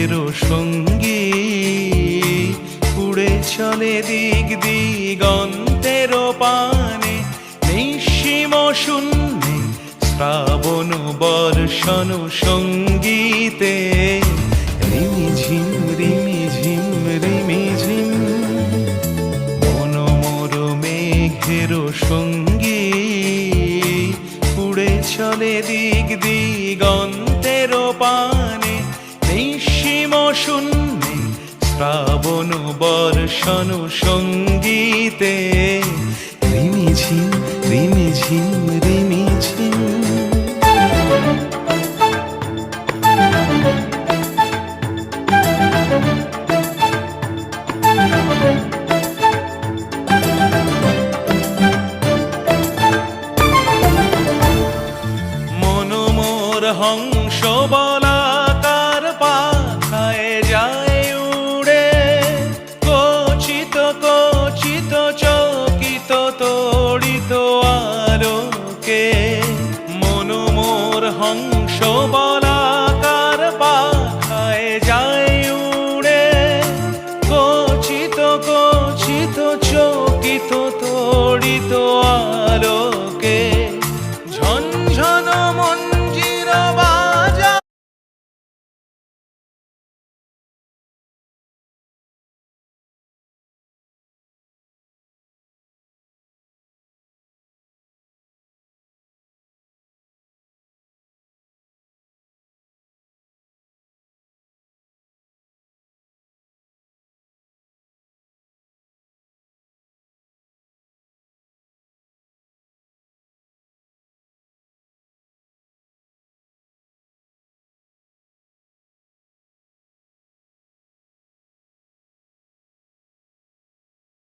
মেঘেরও সঙ্গী উড়ে চলে দিক দিগন্তের পানে নিঃসীম শূন্যে শ্রাবণ বর্ষণ সঙ্গীতে রিমিঝিম রিমিঝিম রিমিঝিম মনোমোর মেঘেরও সঙ্গী উড়ে চলে দিক দিগন্তের পানে নিঃসীম শূন্যে শ্রাবণ বর্ষণ সঙ্গীতে রিমিঝিম রিমিঝিম রিমিঝিম। মনোমোর হংস বলাকার পাখায় যায় উড়ে কচিত কচিত চকিত তড়িত আলোকে মনোমোর হংস বলা